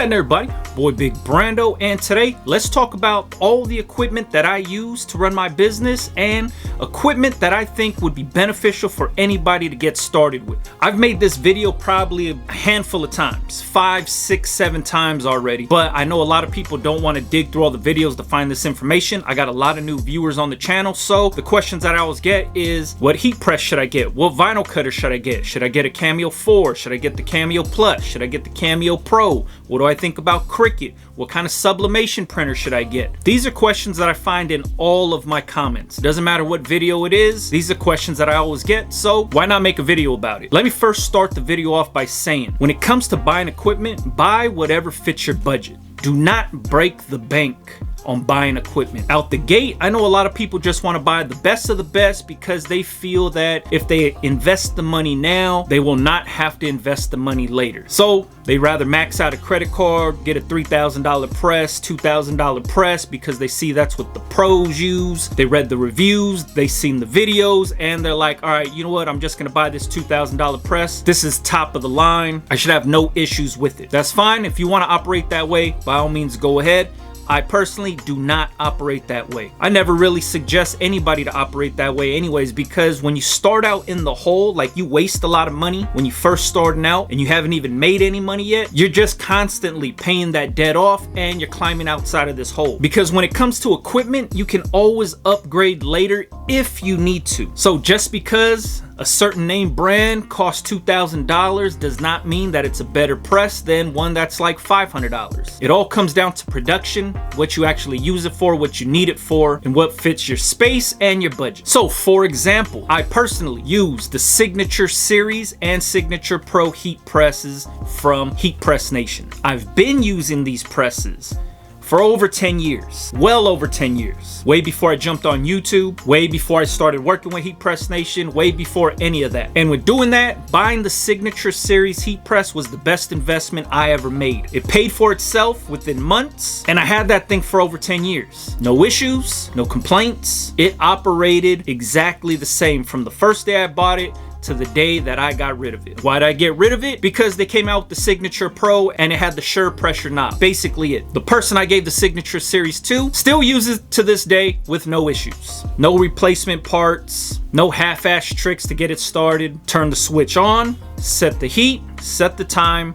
happening, everybody? Boy Big Brandoh, and today let's talk about all the equipment that I use to run my business and equipment that I think would be beneficial for anybody to get started with. I've made this video probably a handful of times, 5, 6, 7 times already, but I know a lot of people don't want to dig through all the videos to find this information. I got a lot of new viewers on the channel, so the questions that I always get is, what heat press should I get? What vinyl cutter should I get? Should I get a Cameo 4? Should I get the Cameo Plus? Should I get the Cameo Pro? What do I think about Cricut? What kind of sublimation printer should I get? These are questions that I find in all of my comments. It doesn't matter what video it is, these are questions that I always get, so why not make a video about it? Let me first start the video off by saying, when it comes to buying equipment, buy whatever fits your budget. Do not break the bank on buying equipment. Out the gate, I know a lot of people just want to buy the best of the best because they feel that if they invest the money now, they will not have to invest the money later. So they rather max out a credit card, get a $3,000 press, $2,000 press because they see that's what the pros use. They read the reviews, they seen the videos, and they're like, all right, you know what? I'm just gonna buy this $2,000 press. This is top of the line. I should have no issues with it. That's fine. If you want to operate that way, by all means, go ahead. I personally do not operate that way. I never really suggest anybody to operate that way anyways, because when you start out in the hole, like you waste a lot of money when you first starting out and you haven't even made any money yet, you're just constantly paying that debt off and you're climbing outside of this hole. Because when it comes to equipment, you can always upgrade later if you need to. So just because a certain name brand costs $2,000 does not mean that it's a better press than one that's like $500. It all comes down to production, what you actually use it for, what you need it for, and what fits your space and your budget. So for example, I personally use the Signature Series and Signature Pro heat presses from Heat Press Nation. I've been using these presses for over 10 years, well over 10 years. Way before I jumped on YouTube, way before I started working with Heat Press Nation, way before any of that. And with doing that, buying the Signature Series heat press was the best investment I ever made. It paid for itself within months, and I had that thing for over 10 years. No issues, no complaints. It operated exactly the same from the first day I bought it to the day that I got rid of it. Why did I get rid of it? Because they came out with the Signature Pro and it had the sure pressure knob. Basically it. The person I gave the Signature Series to still uses it to this day with no issues. No replacement parts, no half-ass tricks to get it started. Turn the switch on, set the heat, set the time,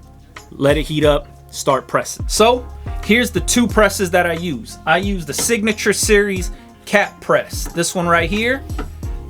let it heat up, start pressing. So here's the two presses that I use. I use the Signature Series cap press. This one right here.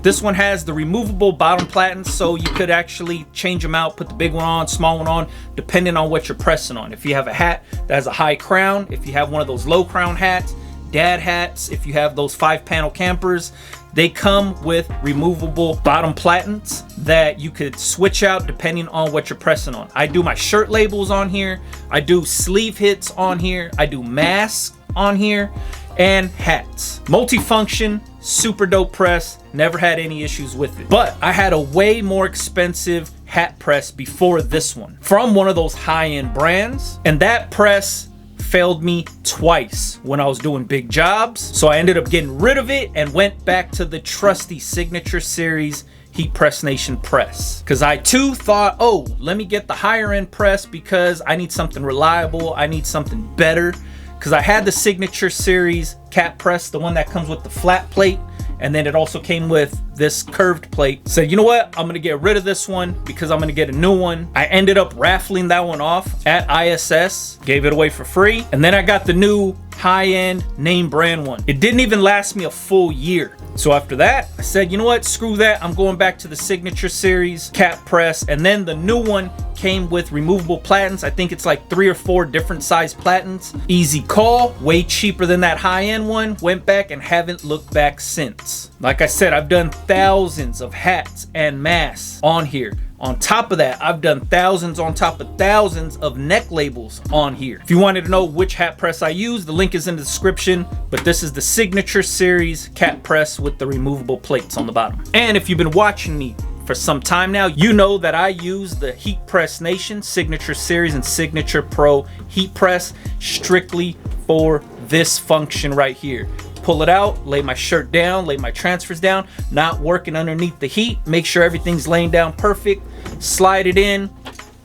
This one has the removable bottom platens, so you could actually change them out, put the big one on, small one on, depending on what you're pressing on. If you have a hat that has a high crown, if you have one of those low crown hats, dad hats, if you have those 5-panel campers, they come with removable bottom platens that you could switch out depending on what you're pressing on. I do my shirt labels on here, I do sleeve hits on here, I do masks on here, and hats. Multifunction, super dope press, never had any issues with it. But I had a way more expensive hat press before this one from one of those high-end brands, and that press failed me twice when I was doing big jobs. So I ended up getting rid of it and went back to the trusty Signature Series Heat Press Nation press, because I too thought, oh, let me get the higher end press because I need something reliable, I need something better. Because I had the Signature Series cap press, the one that comes with the flat plate, and then it also came with this curved plate. Said, you know what, I'm gonna get rid of this one because I'm gonna get a new one. I ended up raffling that one off at ISS, gave it away for free, and then I got the new high-end name brand one. It didn't even last me a full year. So after that, I said, you know what, screw that, I'm going back to the Signature Series cap press. And then the new one came with removable platens. I think it's like 3 or 4 different size platens. Easy call, way cheaper than that high-end one. Went back and haven't looked back since. Like I said, I've done thousands of hats and masks on here. On top of that, I've done thousands on top of thousands of neck labels on here. If you wanted to know which hat press I use, the link is in the description, but this is the Signature Series cap press with the removable plates on the bottom. And if you've been watching me for some time now, you know that I use the Heat Press Nation Signature Series and Signature Pro heat press strictly for this function right here. Pull it out, lay my shirt down, lay my transfers down, not working underneath the heat, make sure everything's laying down perfect, slide it in,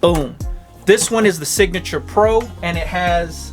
boom. This one is the Signature Pro, and it has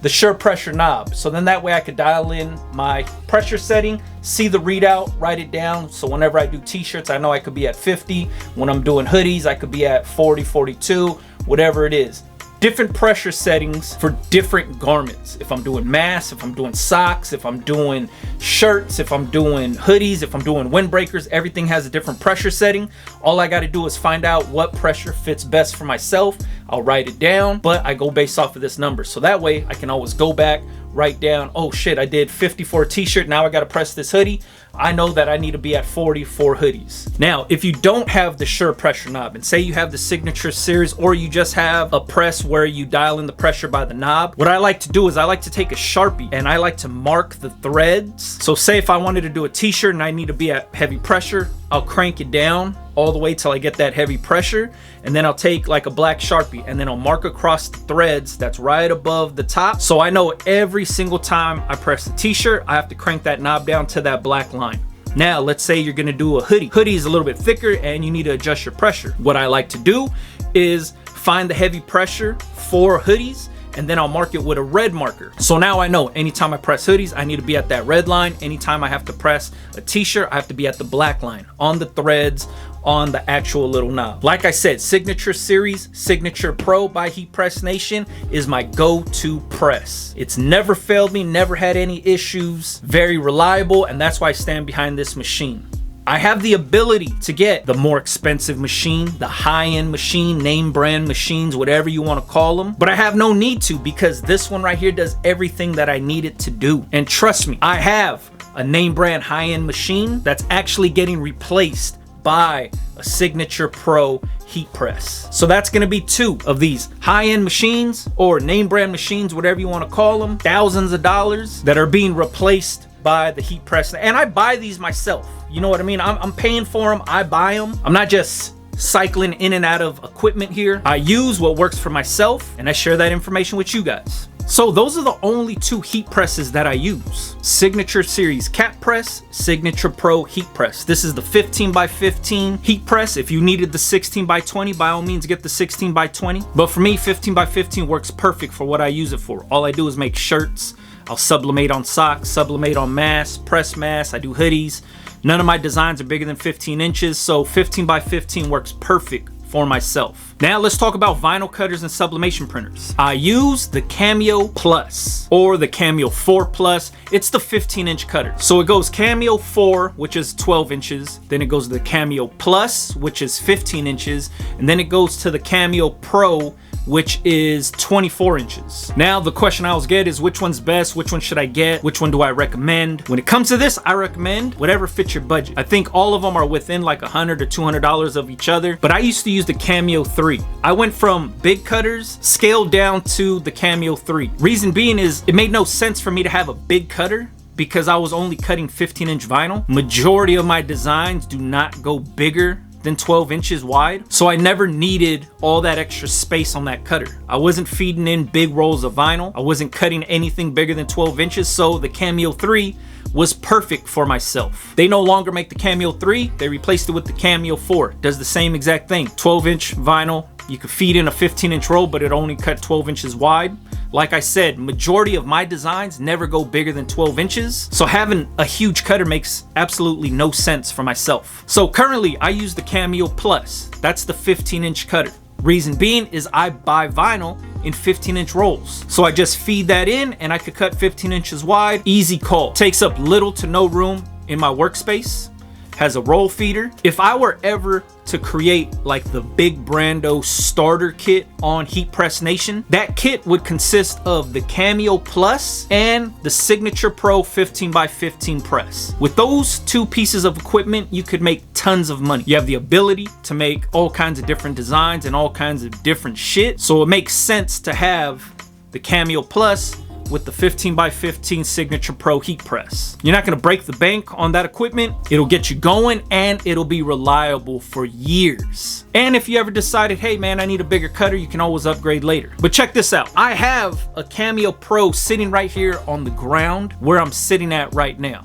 the Sure Pressure knob. So then that way I could dial in my pressure setting, see the readout, write it down. So whenever I do t-shirts, I know I could be at 50. When I'm doing hoodies, I could be at 40, 42, whatever it is. Different pressure settings for different garments. If I'm doing masks, if I'm doing socks, if I'm doing shirts, if I'm doing hoodies, if I'm doing windbreakers, everything has a different pressure setting. All I got to do is find out what pressure fits best for myself. I'll write it down, but I go based off of this number. So that way I can always go back, write down, oh shit, I did 50 for a t-shirt. Now I got to press this hoodie. I know that I need to be at 40 for hoodies. Now, if you don't have the Sure Pressure knob, and say you have the Signature series, or you just have a press where you dial in the pressure by the knob, what I like to do is I like to take a Sharpie and I like to mark the threads. So say if I wanted to do a t-shirt and I need to be at heavy pressure, I'll crank it down all the way till I get that heavy pressure, and then I'll take like a black Sharpie and then I'll mark across the threads that's right above the top. So I know every single time I press the t-shirt, I have to crank that knob down to that black line. Now, let's say you're gonna do a hoodie. Hoodie is a little bit thicker and you need to adjust your pressure. What I like to do is find the heavy pressure for hoodies, and then I'll mark it with a red marker. So now I know anytime I press hoodies, I need to be at that red line. Anytime I have to press a t-shirt, I have to be at the black line on the threads, on the actual little knob. Like I said, Signature Series, Signature Pro by Heat Press Nation is my go-to press. It's never failed me, never had any issues, very reliable, and that's why I stand behind this machine. I have the ability to get the more expensive machine, the high-end machine, name brand machines, whatever you want to call them, but I have no need to, because this one right here does everything that I need it to do. And trust me, I have a name brand high-end machine that's actually getting replaced by a Signature Pro heat press. So that's gonna be two of these high-end machines, or name brand machines, whatever you want to call them, thousands of dollars, that are being replaced by the heat press. And I buy these myself, you know what I mean? I'm paying for them, I buy them. I'm not just cycling in and out of equipment here. I use what works for myself, and I share that information with you guys. So those are the only two heat presses that I use. Signature Series cap press, Signature Pro heat press. This is the 15x15 heat press. If you needed the 16x20, by all means get the 16x20. But for me, 15x15 works perfect for what I use it for. All I do is make shirts. I'll sublimate on socks, sublimate on masks, press masks. I do hoodies. None of my designs are bigger than 15 inches, so 15x15 works perfect for myself. Now let's talk about vinyl cutters and sublimation printers. I use the Cameo Plus, or the Cameo 4 Plus. It's the 15-inch cutter. So it goes Cameo 4, which is 12 inches. Then it goes to the Cameo Plus, which is 15 inches. And then it goes to the Cameo Pro, which is 24 inches. Now the question I always get is, which one's best? Which one should I get? Which one do I recommend? When it comes to this, I recommend whatever fits your budget. I think all of them are within like $100 or $200 of each other, but I used to use the Cameo 3. I went from big cutters, scaled down to the Cameo 3. Reason being is it made no sense for me to have a big cutter, because I was only cutting 15-inch vinyl. Majority of my designs do not go bigger than 12 inches wide, so I never needed all that extra space on that cutter. I wasn't feeding in big rolls of vinyl. I wasn't cutting anything bigger than 12 inches, so the Cameo 3 was perfect for myself. They no longer make the Cameo 3, they replaced it with the Cameo 4. Does the same exact thing. 12-inch vinyl, you could feed in a 15-inch roll, but it only cut 12 inches wide. Like I said, majority of my designs never go bigger than 12 inches. So having a huge cutter makes absolutely no sense for myself. So currently I use the Cameo Plus. That's the 15-inch cutter. Reason being is I buy vinyl in 15-inch rolls. So I just feed that in and I could cut 15 inches wide. Easy call. Takes up little to no room in my workspace. Has a roll feeder. If I were ever to create like the Big Brandoh starter kit on Heat Press Nation, that kit would consist of the Cameo Plus and the Signature Pro 15x15 press. With those two pieces of equipment, you could make tons of money. You have the ability to make all kinds of different designs and all kinds of different shit. So it makes sense to have the Cameo Plus with the 15x15 Signature Pro heat press. You're not gonna break the bank on that equipment. It'll get you going and it'll be reliable for years. And if you ever decided, hey man, I need a bigger cutter, you can always upgrade later. But check this out. I have a Cameo Pro sitting right here on the ground where I'm sitting at right now.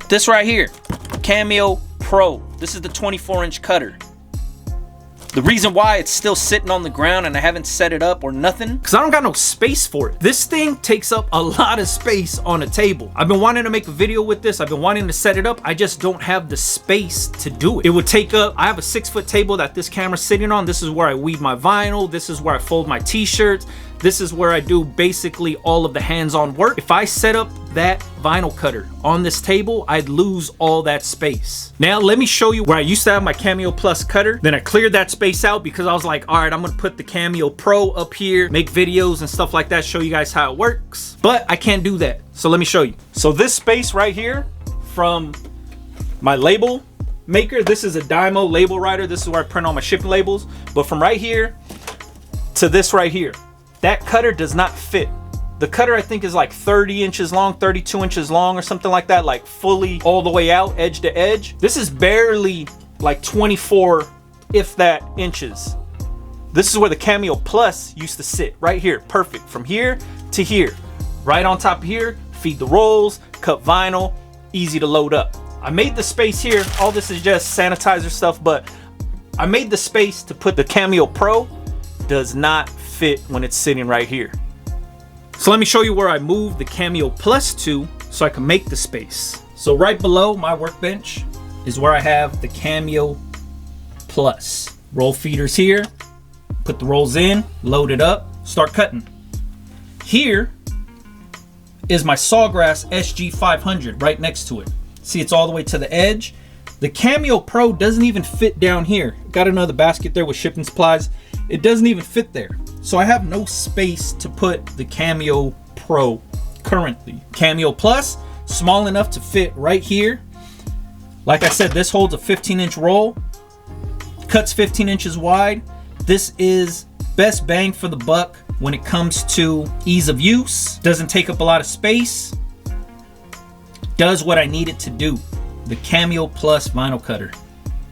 This right here, Cameo Pro. This is the 24-inch cutter. The reason why it's still sitting on the ground and I haven't set it up or nothing, because I don't got no space for it. This thing takes up a lot of space on a table. I've been wanting to make a video with this. I've been wanting to set it up. I just don't have the space to do it. It would take up, I have a 6-foot table that this camera's sitting on. This is where I weave my vinyl. This is where I fold my t-shirts. This is where I do basically all of the hands-on work. If I set up that vinyl cutter on this table, I'd lose all that space. Now let me show you where I used to have my Cameo Plus cutter. Then I cleared that space out because I was like, all right, I'm gonna put the Cameo Pro up here, make videos and stuff like that, show you guys how it works. But I can't do that. So let me show you. So this space right here from my label maker, this is a Dymo label writer. This is where I print all my shipping labels. But from right here to this right here, that cutter does not fit. The cutter I think is like 30 inches long, 32 inches long or something like that, like fully all the way out, edge to edge. This is barely like 24, if that, inches. This is where the Cameo Plus used to sit, right here, perfect. From here to here, right on top of here, feed the rolls, cut vinyl, easy to load up. I made the space here, all this is just sanitizer stuff, but I made the space to put the Cameo Pro. Does not fit when it's sitting right here. So let me show you where I moved the Cameo Plus to so I can make the space. So right below my workbench is where I have the Cameo Plus. Roll feeders here, put the rolls in, load it up, start cutting. Here is my Sawgrass SG500 right next to it. See, it's all the way to the edge. The Cameo Pro doesn't even fit down here. Got another basket there with shipping supplies. It doesn't even fit there. So I have no space to put the Cameo Pro currently. Cameo Plus, small enough to fit right here. Like I said, this holds a 15-inch roll, cuts 15 inches wide. This is best bang for the buck when it comes to ease of use. Doesn't take up a lot of space. Does what I need it to do. The Cameo Plus vinyl cutter.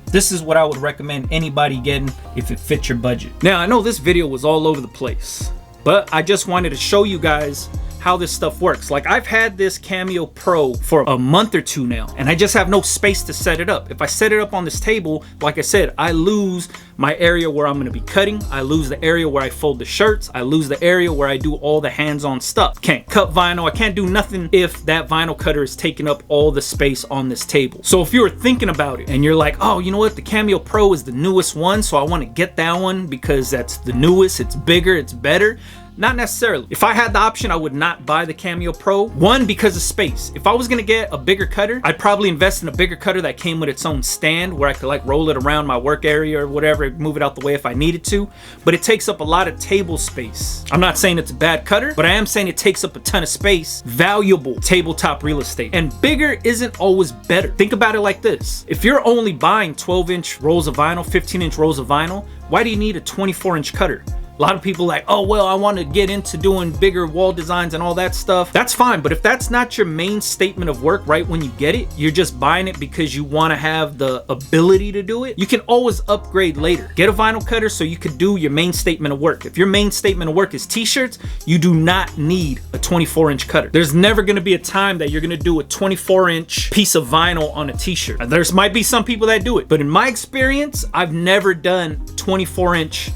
This is what I would recommend anybody getting if it fits your budget. Now, I know this video was all over the place, but I just wanted to show you guys how this stuff works. Like, I've had this Cameo Pro for a month or two now, and I just have no space to set it up. If I set it up on this table, like I said, I lose my area where I'm gonna be cutting. I lose the area where I fold the shirts. I lose the area where I do all the hands-on stuff. Can't cut vinyl. I can't do nothing if that vinyl cutter is taking up all the space on this table. So if you were thinking about it and you're like, oh, you know what? The Cameo Pro is the newest one, so I wanna get that one because that's the newest, it's bigger, it's better. Not necessarily. If I had the option, I would not buy the Cameo Pro. One, because of space. If I was gonna get a bigger cutter, I'd probably invest in a bigger cutter that came with its own stand where I could like roll it around my work area or whatever, move it out the way if I needed to. But it takes up a lot of table space. I'm not saying it's a bad cutter, but I am saying it takes up a ton of space, valuable tabletop real estate. And bigger isn't always better. Think about it like this. If you're only buying 12-inch rolls of vinyl, 15-inch rolls of vinyl, why do you need a 24-inch cutter? A lot of people like, oh, well, I want to get into doing bigger wall designs and all that stuff. That's fine, but if that's not your main statement of work right when you get it, you're just buying it because you want to have the ability to do it, you can always upgrade later. Get a vinyl cutter so you could do your main statement of work. If your main statement of work is t-shirts, you do not need a 24-inch cutter. There's never going to be a time that you're going to do a 24-inch piece of vinyl on a t-shirt. There might be some people that do it, but in my experience, I've never done 24-inch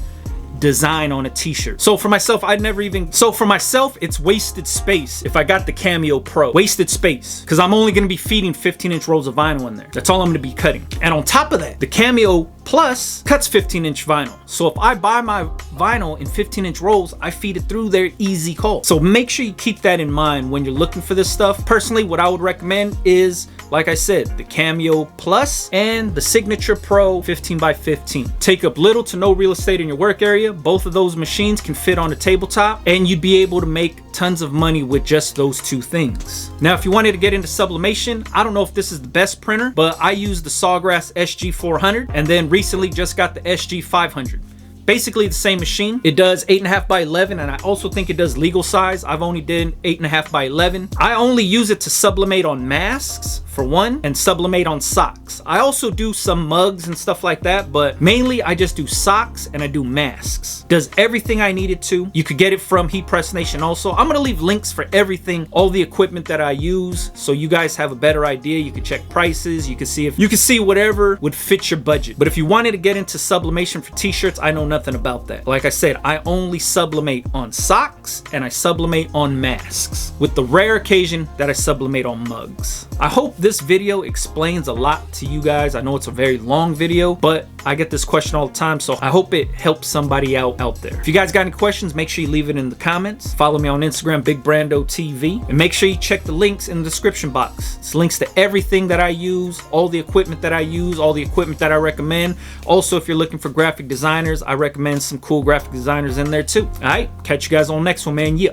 design on a t-shirt. So for myself, it's wasted space if I got the Cameo Pro. Wasted space, because I'm only going to be feeding 15-inch rolls of vinyl in there. That's all I'm going to be cutting. And on top of that, the Cameo Plus cuts 15-inch vinyl. So if I buy my vinyl in 15-inch rolls, I feed it through there, easy call. So make sure you keep that in mind when you're looking for this stuff. Personally, what I would recommend is, like I said, the Cameo Plus and the Signature Pro 15x15. Take up little to no real estate in your work area. Both of those machines can fit on a tabletop, and you'd be able to make tons of money with just those two things. Now, if you wanted to get into sublimation, I don't know if this is the best printer, but I use the Sawgrass SG400, and then recently just got the SG500. basically the same machine. It does 8.5 by 11, and I also think it does legal size. I've only done 8.5 by 11. I only use it to sublimate on masks for one, and sublimate on socks. I also do some mugs and stuff like that, but mainly I just do socks and I do masks. Does everything I needed to. You could get it from Heat Press Nation also. I'm gonna leave links for everything, all the equipment that I use, so you guys have a better idea. You can check prices, you can see if you can see whatever would fit your budget. But if you wanted to get into sublimation for t-shirts, I know nothing about that. Like I said, I only sublimate on socks and I sublimate on masks, with the rare occasion that I sublimate on mugs. I hope this video explains a lot to you guys. I know it's a very long video, but I get this question all the time, so I hope it helps somebody out there. If you guys got any questions, make sure you leave it in the comments. Follow me on Instagram, Big Brandoh TV, and make sure you check the links in the description box. It's links to everything that I use, all the equipment that I use, all the equipment that I recommend. Also, if you're looking for graphic designers, I recommend some cool graphic designers in there too. All right, catch you guys on the next one, man. Yeah.